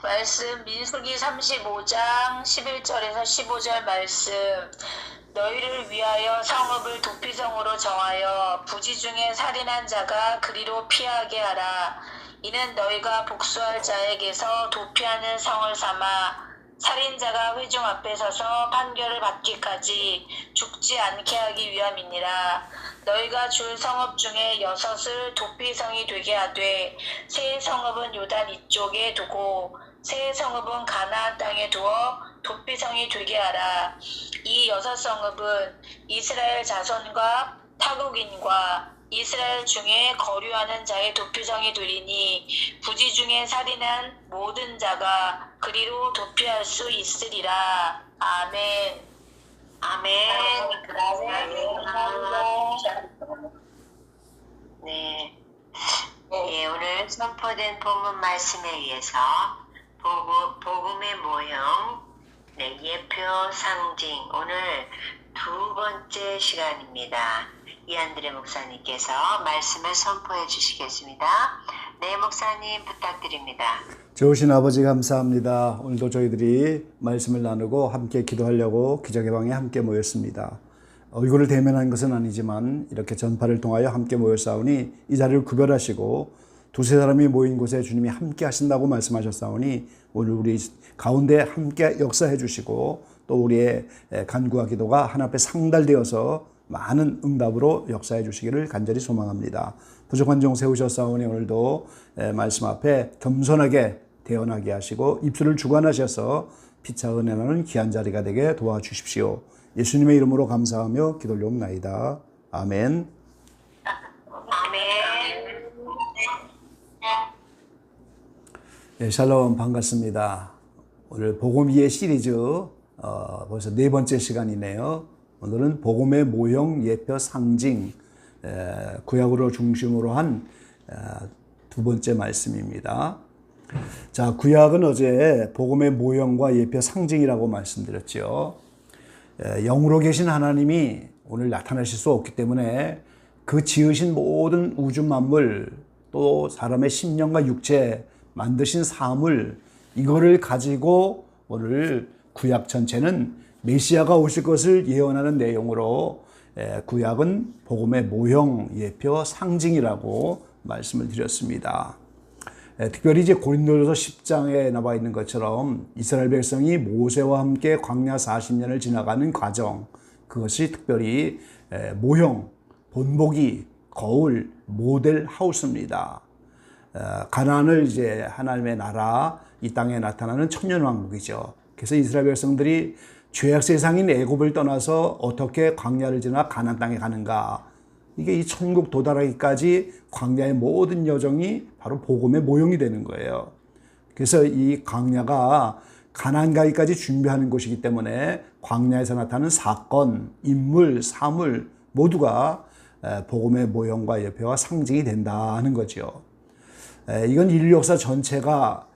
말씀 민수기 35장 11절에서 15절 말씀. 너희를 위하여 성읍을 도피성으로 정하여 부지 중에 살인한 자가 그리로 피하게 하라. 이는 너희가 복수할 자에게서 도피하는 성을 삼아 살인자가 회중 앞에 서서 판결을 받기까지 죽지 않게 하기 위함이니라. 너희가 줄 성읍 중에 6을 도피성이 되게 하되 세 성읍은 요단 이쪽에 두고 세 성읍은 가나안 땅에 두어 도피성이 되게 하라. 이 6성읍은 이스라엘 자손과 타국인과 이스라엘 중에 거류하는 자의 도피성이 되리니 부지 중에 살인한 모든 자가 그리로 도피할 수 있으리라. 아멘. 아멘. 네. 예, 오늘 선포된 본문 말씀에 의해서 복음의 모형, 네, 예표 상징, 오늘 두 번째 시간입니다. 이한드레 목사님께서 말씀을 선포해 주시겠습니다. 네, 목사님 부탁드립니다. 좋으신 아버지 감사합니다. 오늘도 저희들이 말씀을 나누고 함께 기도하려고 기적의 방에 함께 모였습니다. 얼굴을 대면한 것은 아니지만 이렇게 전파를 통하여 함께 모였사오니 이 자리를 구별하시고 두세 사람이 모인 곳에 주님이 함께 하신다고 말씀하셨사오니 오늘 우리 가운데 함께 역사해 주시고 또 우리의 간구와 기도가 하나 앞에 상달되어서 많은 응답으로 역사해 주시기를 간절히 소망합니다. 부족한 종 세우셨사오니 오늘도 말씀 앞에 겸손하게 대언하게 하시고 입술을 주관하셔서 피차 은혜 나는 귀한 자리가 되게 도와주십시오. 예수님의 이름으로 감사하며 기도 올려옵나이다. 아멘. 아멘. 네, 샬롬 반갑습니다. 오늘 복음 이해 시리즈 벌써 네 번째 시간이네요. 오늘은 복음의 모형, 예표, 상징, 구약으로 중심으로 한 두 번째 말씀입니다. 자, 구약은 어제 복음의 모형과 예표, 상징이라고 말씀드렸죠. 영으로 계신 하나님이 오늘 나타나실 수 없기 때문에 그 지으신 모든 우주 만물 또 사람의 심령과 육체 만드신 사물 이거를 가지고 오늘 구약 전체는 메시아가 오실 것을 예언하는 내용으로 구약은 복음의 모형, 예표, 상징이라고 말씀을 드렸습니다. 특별히 이제 고린도전서 10장에 나와 있는 것처럼 이스라엘 백성이 모세와 함께 광야 40년을 지나가는 과정, 그것이 특별히 모형, 본보기, 거울, 모델 하우스입니다. 가나안을 이제 하나님의 나라, 이 땅에 나타나는 천년왕국이죠. 그래서 이스라엘 백성들이 죄악 세상인 애굽을 떠나서 어떻게 광야를 지나 가나안 땅에 가는가, 이게 이 천국 도달하기까지 광야의 모든 여정이 바로 복음의 모형이 되는 거예요. 그래서 이 광야가 가나안 가기까지 준비하는 곳이기 때문에 광야에서 나타나는 사건, 인물, 사물 모두가 복음의 모형과 예표와 상징이 된다는 거죠. 이건 인류 역사 전체가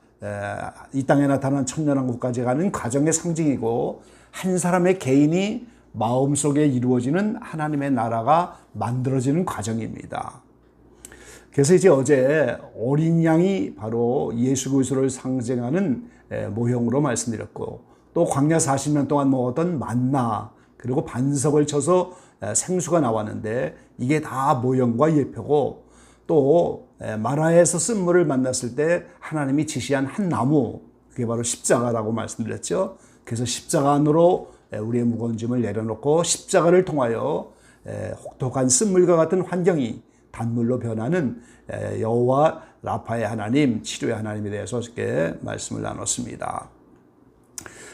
이 땅에 나타난 천년왕국까지 가는 과정의 상징이고, 한 사람의 개인이 마음속에 이루어지는 하나님의 나라가 만들어지는 과정입니다. 그래서 이제 어제 어린 양이 바로 예수 그리스도를 상징하는 모형으로 말씀드렸고, 또 광야 40년 동안 먹었던 만나, 그리고 반석을 쳐서 생수가 나왔는데 이게 다 모형과 예표고, 또 마라에서 쓴물을 만났을 때 하나님이 지시한 한 나무, 그게 바로 십자가라고 말씀드렸죠. 그래서 십자가 안으로 우리의 무거운 짐을 내려놓고 십자가를 통하여 혹독한 쓴물과 같은 환경이 단물로 변하는 여호와 라파의 하나님, 치료의 하나님에 대해서 이렇게 말씀을 나눴습니다.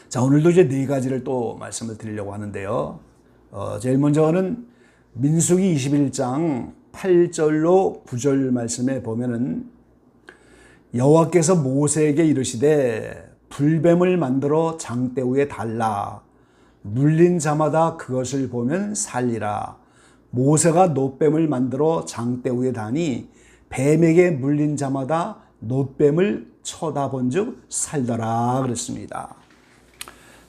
자, 오늘도 이제 네 가지를 또 말씀을 드리려고 하는데요. 제일 먼저는 민수기 21장 8절로 9절 말씀에 보면은 여호와께서 모세에게 이르시되 불뱀을 만들어 장대 위에 달라 물린 자마다 그것을 보면 살리라. 모세가 놋뱀을 만들어 장대 위에 다니 뱀에게 물린 자마다 놋뱀을 쳐다본 즉 살더라 그랬습니다.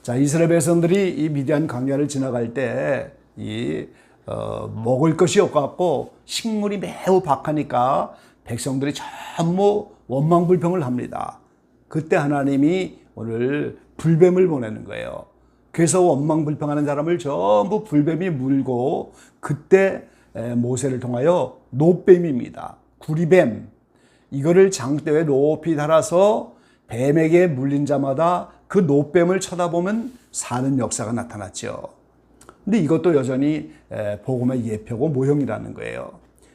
자, 이스라엘 백성들이 이 미디안 광야를 지나갈 때 먹을 것이 없고 식물이 매우 박하니까 백성들이 전부 원망불평을 합니다. 그때 하나님이 오늘 불뱀을 보내는 거예요. 그래서 원망불평하는 사람을 전부 불뱀이 물고 그때 모세를 통하여 노뱀입니다. 구리뱀. 이거를 장대에 높이 달아서 뱀에게 물린 자마다 그 노뱀을 쳐다보면 사는 역사가 나타났죠. 근데 이것도 여전히 복음의 예표고 모형이라는 거예요.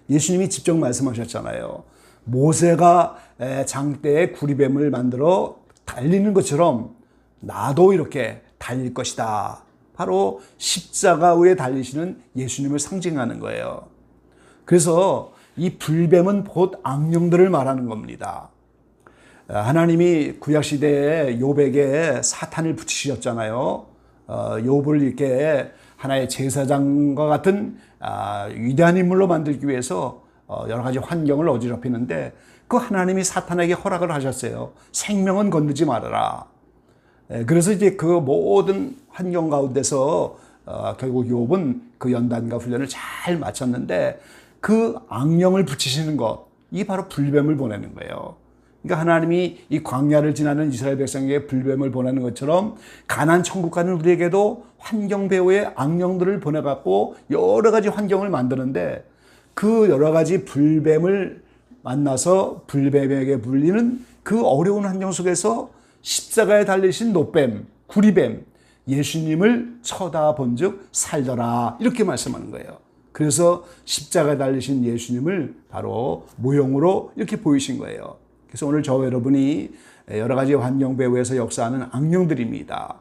예수님이 직접 말씀하셨잖아요. 모세가 장대에 구리뱀을 만들어 달리는 것처럼 나도 이렇게 달릴 것이다. 바로 십자가 위에 달리시는 예수님을 상징하는 거예요. 그래서 이 불뱀은 곧 악령들을 말하는 겁니다. 하나님이 구약시대에 욥에게 사탄을 붙이셨잖아요. 욥을 이렇게 하나의 제사장과 같은 위대한 인물로 만들기 위해서 여러 가지 환경을 어지럽히는데 그 하나님이 사탄에게 허락을 하셨어요. 생명은 건드지 말아라. 그래서 이제 그 모든 환경 가운데서 결국 욥은 그 연단과 훈련을 잘 마쳤는데 그 악령을 붙이시는 것, 이게 바로 불뱀을 보내는 거예요. 그러니까 하나님이 이 광야를 지나는 이스라엘 백성에게 불뱀을 보내는 것처럼 가나안 천국 가는 우리에게도 환경 배후의 악령들을 보내갖고 여러 가지 환경을 만드는데 그 여러 가지 불뱀을 만나서 불뱀에게 물리는 그 어려운 환경 속에서 십자가에 달리신 노뱀, 구리뱀, 예수님을 쳐다본 즉 살더라 이렇게 말씀하는 거예요. 그래서 십자가에 달리신 예수님을 바로 모형으로 이렇게 보이신 거예요. 그래서 오늘 저와 여러분이 여러 가지 환경 배후에서 역사하는 악령들입니다.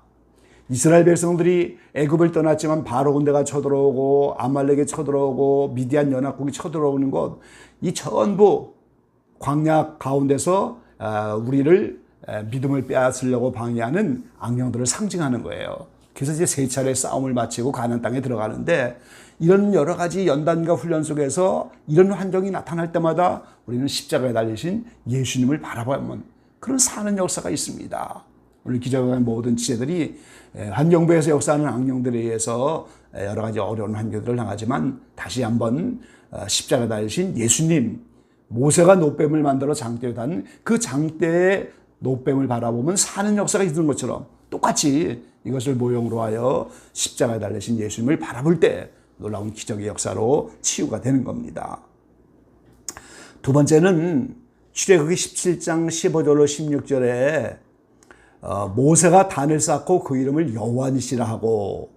이스라엘 백성들이 애굽을 떠났지만 바로 군대가 쳐들어오고 아말렉이 쳐들어오고 미디안 연합국이 쳐들어오는 것, 이 전부 광야 가운데서 우리를 믿음을 빼앗으려고 방해하는 악령들을 상징하는 거예요. 그래서 이제 세 차례 싸움을 마치고 가나안 땅에 들어가는데 이런 여러 가지 연단과 훈련 속에서 이런 환경이 나타날 때마다 우리는 십자가에 달리신 예수님을 바라보면 그런 사는 역사가 있습니다. 오늘 기자회견 모든 지체들이 환경배에서 역사하는 악령들에 의해서 여러 가지 어려운 환경들을 당하지만 다시 한번 십자가에 달리신 예수님, 모세가 노뱀을 만들어 장대에 단 그 장대의 노뱀을 바라보면 사는 역사가 있는 것처럼 똑같이 이것을 모형으로 하여 십자가에 달리신 예수님을 바라볼 때 놀라운 기적의 역사로 치유가 되는 겁니다. 두 번째는 출애굽기 17장 15절로 16절에 모세가 단을 쌓고 그 이름을 여호와니시라 하고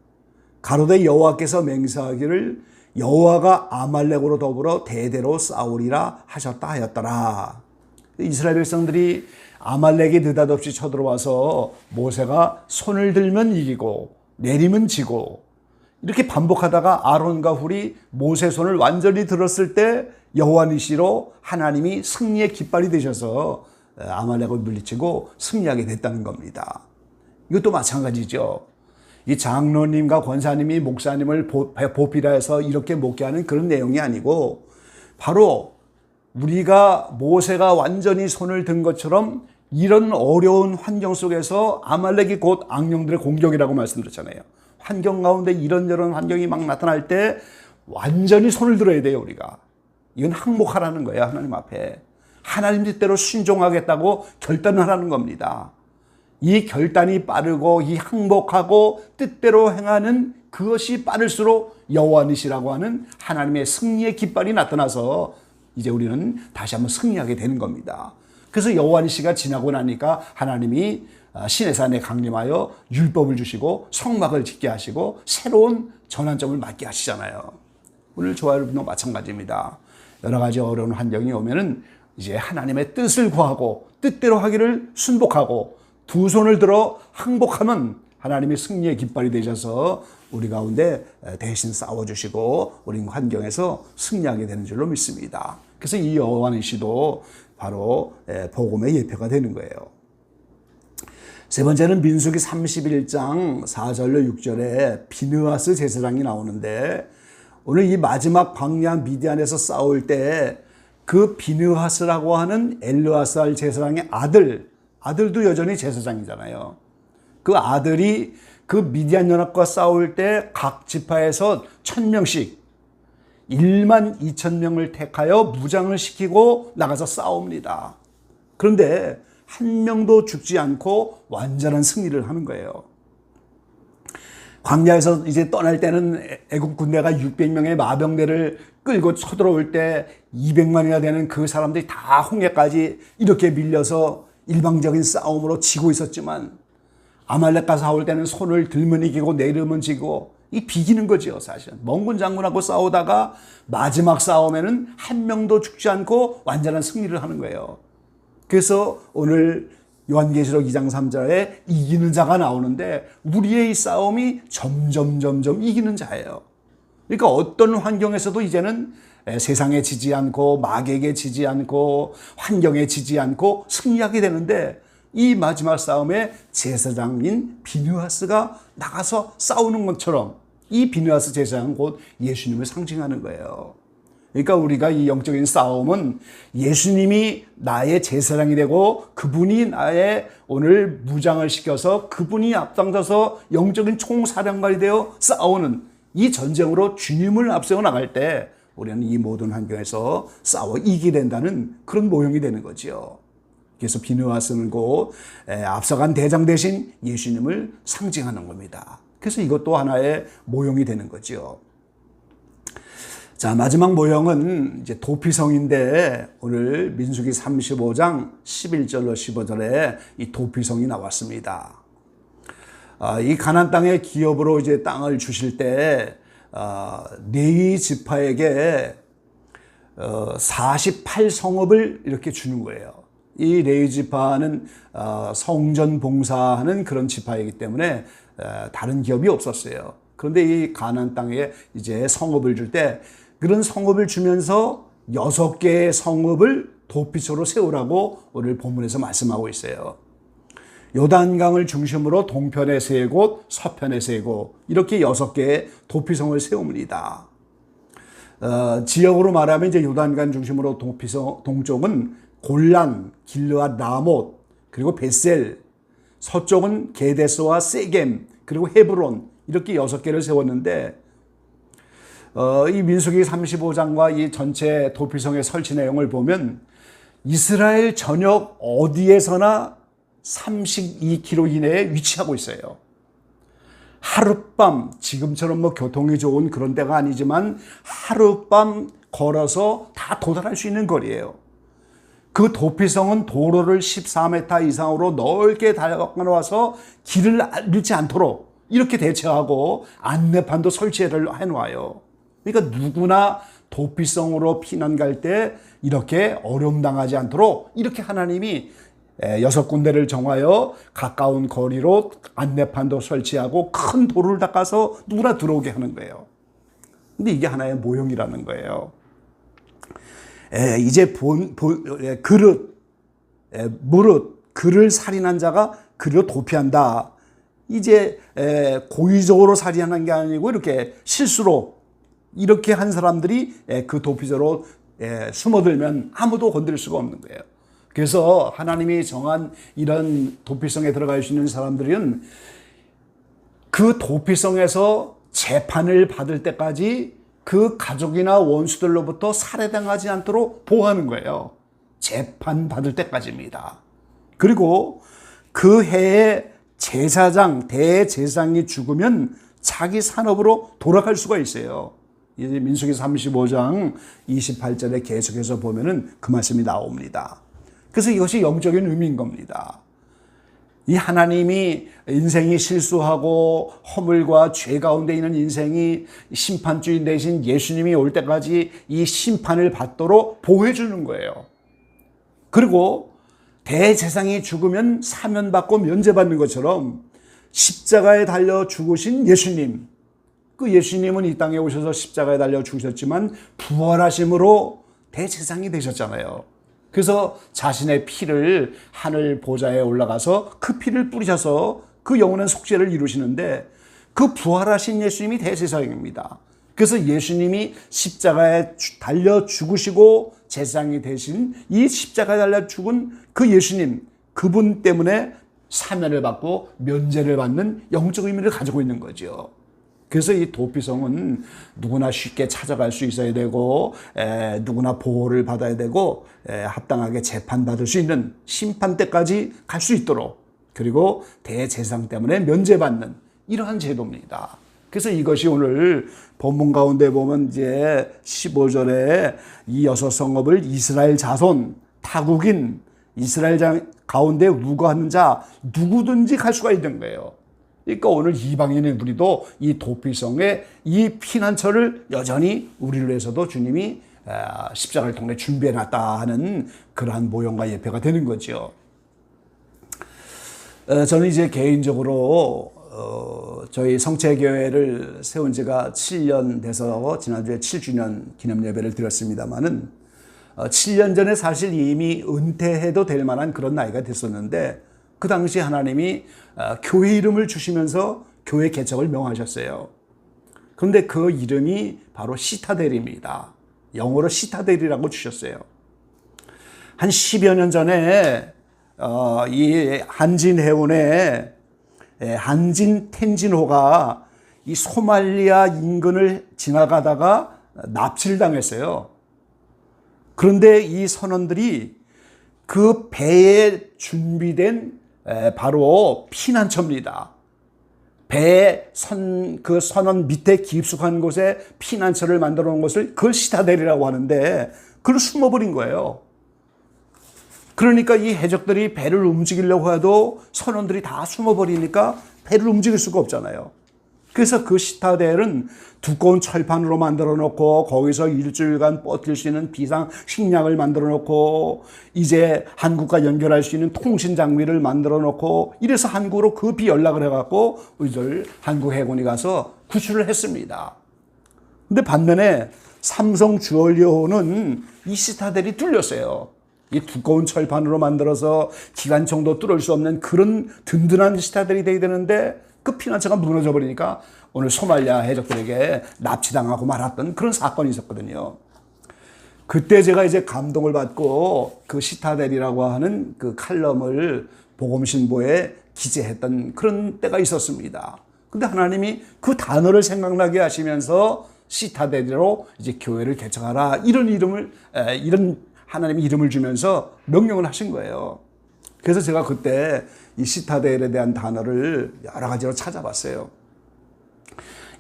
가로되 여호와께서 맹세하기를 여호와가 아말렉으로 더불어 대대로 싸우리라 하셨다 하였더라. 이스라엘 백성들이 아말렉이 느닷없이 쳐들어와서 모세가 손을 들면 이기고 내리면 지고 이렇게 반복하다가 아론과 훌이 모세 손을 완전히 들었을 때 여호와 니시로 하나님이 승리의 깃발이 되셔서 아말렉을 물리치고 승리하게 됐다는 겁니다. 이것도 마찬가지죠. 이 장로님과 권사님이 목사님을 보필해서 이렇게 목회하는 그런 내용이 아니고 바로 우리가 모세가 완전히 손을 든 것처럼 이런 어려운 환경 속에서 아말렉이 곧 악령들의 공격이라고 말씀드렸잖아요. 환경 가운데 이런저런 환경이 막 나타날 때 완전히 손을 들어야 돼요, 우리가. 이건 항복하라는 거예요, 하나님 앞에. 하나님 뜻대로 순종하겠다고 결단하라는 겁니다. 이 결단이 빠르고 이 항복하고 뜻대로 행하는 그것이 빠를수록 여호와니시라고 하는 하나님의 승리의 깃발이 나타나서 이제 우리는 다시 한번 승리하게 되는 겁니다. 그래서 여호와니시가 지나고 나니까 하나님이 시내산에 강림하여 율법을 주시고 성막을 짓게 하시고 새로운 전환점을 맞게 하시잖아요. 오늘 저와 여러분도 마찬가지입니다. 여러 가지 어려운 환경이 오면은 이제 하나님의 뜻을 구하고 뜻대로 하기를 순복하고 두 손을 들어 항복하면 하나님의 승리의 깃발이 되셔서 우리 가운데 대신 싸워주시고 우리 환경에서 승리하게 되는 줄로 믿습니다. 그래서 이 여호와니시도 바로 복음의 예표가 되는 거예요. 세 번째는 민수기 31장 4절로 6절에 비느하스 제사장이 나오는데 오늘 이 마지막 광야 미디안에서 싸울 때 그 비느하스라고 하는 엘르아살 제사장의 아들도 여전히 제사장이잖아요. 그 아들이 그 미디안 연합과 싸울 때 각 지파에서 1000명씩 1만 2천 명을 택하여 무장을 시키고 나가서 싸웁니다. 그런데 한 명도 죽지 않고 완전한 승리를 하는 거예요. 광야에서 이제 떠날 때는 애국 군대가 600명의 마병대를 끌고 쳐들어올 때 200만이나 되는 그 사람들이 다 홍해까지 이렇게 밀려서 일방적인 싸움으로 지고 있었지만 아말렉과 싸울 때는 손을 들면 이기고 내리면 지고 이 비기는 거죠. 사실 멍군 장군하고 싸우다가 마지막 싸움에는 한 명도 죽지 않고 완전한 승리를 하는 거예요. 그래서 오늘 요한계시록 2장 3절에 이기는 자가 나오는데 우리의 이 싸움이 점점 이기는 자예요. 그러니까 어떤 환경에서도 이제는 세상에 지지 않고 마귀에게 지지 않고 환경에 지지 않고 승리하게 되는데 이 마지막 싸움에 제사장인 비느하스가 나가서 싸우는 것처럼 이 비느하스 제사장은 곧 예수님을 상징하는 거예요. 그러니까 우리가 이 영적인 싸움은 예수님이 나의 제사장이 되고 그분이 나의 오늘 무장을 시켜서 그분이 앞장서서 영적인 총사령관이 되어 싸우는 이 전쟁으로 주님을 앞세워 나갈 때 우리는 이 모든 환경에서 싸워 이기게 된다는 그런 모형이 되는 거죠. 그래서 비느하스는 곧 앞서간 대장 대신 예수님을 상징하는 겁니다. 그래서 이것도 하나의 모형이 되는 거죠. 자, 마지막 모형은 이제 도피성인데 오늘 민수기 35장 11절로 15절에 이 도피성이 나왔습니다. 이 가나안 땅의 기업으로 이제 땅을 주실 때 레위 지파에게 48성읍을 이렇게 주는 거예요. 이 레위 지파는 성전 봉사하는 그런 지파이기 때문에 다른 기업이 없었어요. 그런데 이 가나안 땅에 이제 성읍을 줄 때 그런 성읍을 주면서 6개의 성읍을 도피처로 세우라고 오늘 본문에서 말씀하고 있어요. 요단강을 중심으로 동편에 3곳, 서편에 3곳 이렇게 6개의 도피성을 세웁니다. 지역으로 말하면 이제 요단강 중심으로 도피성 동쪽은 골란, 길르앗, 라못 그리고 벳셀, 서쪽은 게데스와 세겜 그리고 헤브론 이렇게 6개를 세웠는데 이 민수기 35장과 이 전체 도피성의 설치 내용을 보면 이스라엘 전역 어디에서나 32km 이내에 위치하고 있어요. 하룻밤 지금처럼 뭐 교통이 좋은 그런 데가 아니지만 하룻밤 걸어서 다 도달할 수 있는 거리예요. 그 도피성은 도로를 14m 이상으로 넓게 달아놔서 길을 잃지 않도록 이렇게 대처하고 안내판도 설치를 해놓아요. 그러니까 누구나 도피성으로 피난 갈 때 이렇게 어려움 당하지 않도록 이렇게 하나님이 6군데를 정하여 가까운 거리로 안내판도 설치하고 큰 도로를 닦아서 누구나 들어오게 하는 거예요. 근데 이게 하나의 모형이라는 거예요. 이제 그릇, 무릇, 그를 살인한 자가 그리로 도피한다. 이제 고의적으로 살인하는 게 아니고 이렇게 실수로 이렇게 한 사람들이 그 도피처로 숨어들면 아무도 건드릴 수가 없는 거예요. 그래서 하나님이 정한 이런 도피성에 들어갈 수 있는 사람들은 그 도피성에서 재판을 받을 때까지 그 가족이나 원수들로부터 살해당하지 않도록 보호하는 거예요. 재판 받을 때까지입니다. 그리고 그 해에 제사장, 대제사장이 죽으면 자기 산업으로 돌아갈 수가 있어요. 이제 민수기 35장 28절에 계속해서 보면은 그 말씀이 나옵니다. 그래서 이것이 영적인 의미인 겁니다. 이 하나님이 인생이 실수하고 허물과 죄 가운데 있는 인생이 심판주인 대신 예수님이 올 때까지 이 심판을 받도록 보호해 주는 거예요. 그리고 대제사장이 죽으면 사면받고 면제받는 것처럼 십자가에 달려 죽으신 예수님, 그 예수님은 이 땅에 오셔서 십자가에 달려 죽으셨지만 부활하심으로 대제사장이 되셨잖아요. 그래서 자신의 피를 하늘 보좌에 올라가서 그 피를 뿌리셔서 그 영원한 속죄를 이루시는데 그 부활하신 예수님이 대제사장입니다. 그래서 예수님이 십자가에 달려 죽으시고 제사장이 되신 이 십자가에 달려 죽은 그 예수님, 그분 때문에 사면을 받고 면제를 받는 영적 의미를 가지고 있는 거죠. 그래서 이 도피성은 누구나 쉽게 찾아갈 수 있어야 되고 누구나 보호를 받아야 되고 합당하게 재판받을 수 있는 심판대까지 갈 수 있도록, 그리고 대제사장 때문에 면제받는 이러한 제도입니다. 그래서 이것이 오늘 본문 가운데 보면 이제 15절에 이 6성읍을 이스라엘 자손, 타국인 이스라엘 가운데 우거하는 자 누구든지 갈 수가 있는 거예요. 그러니까 오늘 이방인의 우리도 이 도피성의 이 피난처를 여전히 우리를 위해서도 주님이 십자가를 통해 준비해놨다 하는 그러한 모형과 예표가 되는 거죠. 저는 이제 개인적으로 저희 성체교회를 세운 지가 7년 돼서 지난주에 7주년 기념 예배를 드렸습니다마는 7년 전에 사실 이미 은퇴해도 될 만한 그런 나이가 됐었는데, 그 당시 하나님이 교회 이름을 주시면서 교회 개척을 명하셨어요. 그런데 그 이름이 바로 시타델입니다. 영어로 시타델이라고 주셨어요. 한 10여 년 전에 이 한진 해운에 한진 텐진호가 이 소말리아 인근을 지나가다가 납치를 당했어요. 그런데 이 선원들이 그 배에 준비된 바로 피난처입니다. 배에 그 선원 밑에 깊숙한 곳에 피난처를 만들어 놓은 것을 그걸 시타델이라고 하는데, 그걸 숨어버린 거예요. 그러니까 이 해적들이 배를 움직이려고 해도 선원들이 다 숨어버리니까 배를 움직일 수가 없잖아요. 그래서 그 시타델은 두꺼운 철판으로 만들어 놓고 거기서 일주일간 버틸 수 있는 비상 식량을 만들어 놓고 이제 한국과 연결할 수 있는 통신 장비를 만들어 놓고 이래서 한국으로 급히 연락을 해갖고 우리들 한국 해군이 가서 구출을 했습니다. 근데 반면에 삼성 주얼리호는 이 시타델이 뚫렸어요. 이 두꺼운 철판으로 만들어서 기관총도 뚫을 수 없는 그런 든든한 시타델이 돼야 되는데 그 피난처가 무너져 버리니까 오늘 소말리아 해적들에게 납치당하고 말았던 그런 사건이 있었거든요. 그때 제가 이제 감동을 받고 그 시타델이라고 하는 그 칼럼을 복음신보에 기재했던 그런 때가 있었습니다. 근데 하나님이 그 단어를 생각나게 하시면서 시타델로 이제 교회를 개척하라, 이런 하나님이 이름을 주면서 명령을 하신 거예요. 그래서 제가 그때 이 시타델에 대한 단어를 여러 가지로 찾아봤어요.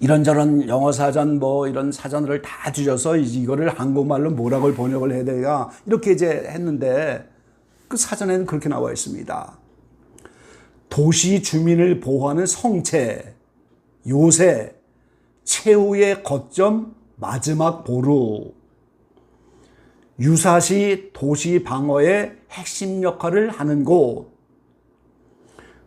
이런저런 영어 사전 이런 사전을 다 뒤져서 이거를 한국말로 뭐라고 번역을 해야 되나 이렇게 이제 했는데, 그 사전에는 그렇게 나와 있습니다. 도시 주민을 보호하는 성체, 요새, 최후의 거점, 마지막 보루, 유사시 도시 방어의 핵심 역할을 하는 곳,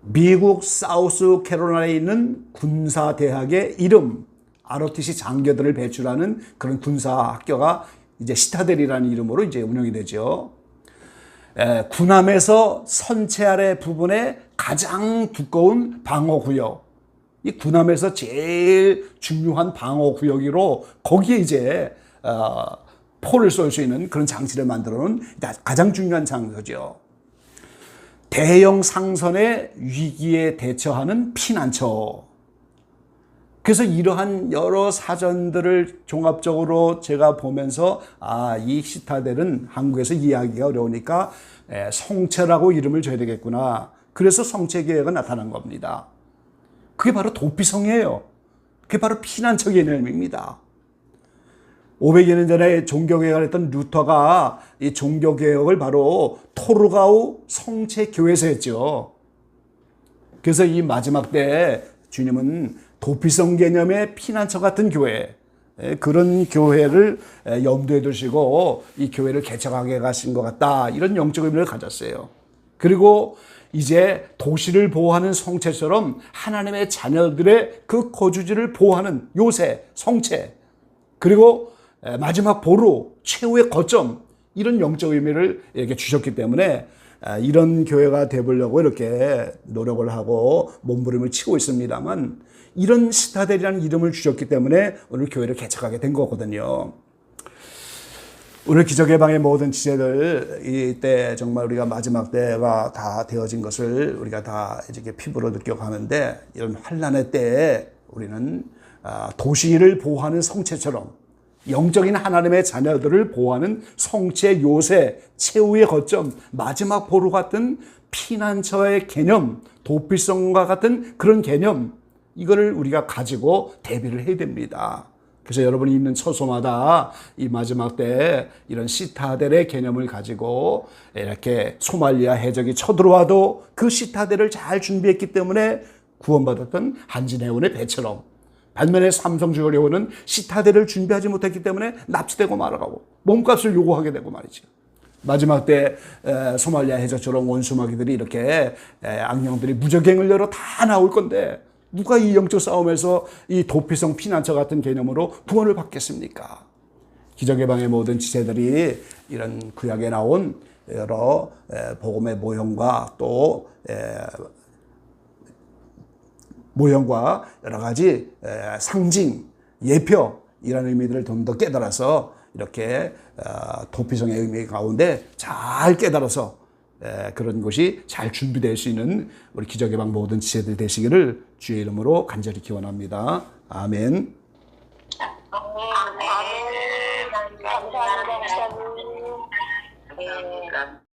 미국 사우스 캐롤라이나에 있는 군사대학의 이름, ROTC 장교들을 배출하는 그런 군사학교가 이제 시타델이라는 이름으로 이제 운영이 되죠. 군함에서 선체 아래 부분에 가장 두꺼운 방어구역, 이 군함에서 제일 중요한 방어구역으로 거기에 이제 포를 쏠 수 있는 그런 장치를 만들어 놓은 가장 중요한 장소죠. 대형 상선의 위기에 대처하는 피난처. 그래서 이러한 여러 사전들을 종합적으로 제가 보면서 이 시타델은 한국에서 이해하기가 어려우니까 성체라고 이름을 줘야 되겠구나. 그래서 성체계획가 나타난 겁니다. 그게 바로 도피성이에요. 그게 바로 피난처 개념입니다. 500여 년 전에 종교개혁을 했던 루터가 이 종교개혁을 바로 토르가우 성체교회에서 했죠. 그래서 이 마지막 때 주님은 도피성 개념의 피난처 같은 교회, 그런 교회를 염두에 두시고 이 교회를 개척하게 가신 것 같다, 이런 영적 의미를 가졌어요. 그리고 이제 도시를 보호하는 성체처럼 하나님의 자녀들의 그 거주지를 보호하는 요새, 성체, 그리고 마지막 보루, 최후의 거점, 이런 영적 의미를 이렇게 주셨기 때문에 이런 교회가 되보려고 이렇게 노력을 하고 몸부림을 치고 있습니다만, 이런 시타델이라는 이름을 주셨기 때문에 오늘 교회를 개척하게 된 거거든요. 오늘 기적의 방의 모든 지체들, 이때 정말 우리가 마지막 때가 다 되어진 것을 우리가 다 이렇게 피부로 느껴가는데, 이런 환난의 때에 우리는 도시를 보호하는 성체처럼 영적인 하나님의 자녀들을 보호하는 성체 요새 최후의 거점 마지막 보루 같은 피난처의 개념, 도피성과 같은 그런 개념, 이거를 우리가 가지고 대비를 해야 됩니다. 그래서 여러분이 있는 처소마다 이 마지막 때 이런 시타델의 개념을 가지고 이렇게 소말리아 해적이 쳐들어와도 그 시타델을 잘 준비했기 때문에 구원받았던 한진해운의 배처럼, 반면에 삼성주거래원은 시타델을 준비하지 못했기 때문에 납치되고 말아가고 몸값을 요구하게 되고 말이죠. 마지막 때 소말리아 해적처럼 원수마귀들이 이렇게 악령들이 무적행을 열어 다 나올 건데 누가 이 영적 싸움에서 이 도피성 피난처 같은 개념으로 구원을 받겠습니까? 기적의 방의 모든 지체들이 이런 구약에 나온 여러 복음의 모형과 또 모형과 여러 가지 상징, 예표 이런 의미들을 좀 더 깨달아서 이렇게 도피성의 의미 가운데 잘 깨달아서 그런 것이 잘 준비될 수 있는 우리 기적의 방 모든 지체들 되시기를 주의 이름으로 간절히 기원합니다. 아멘. 아멘. 감사합니다, 목사님. 감사합니다.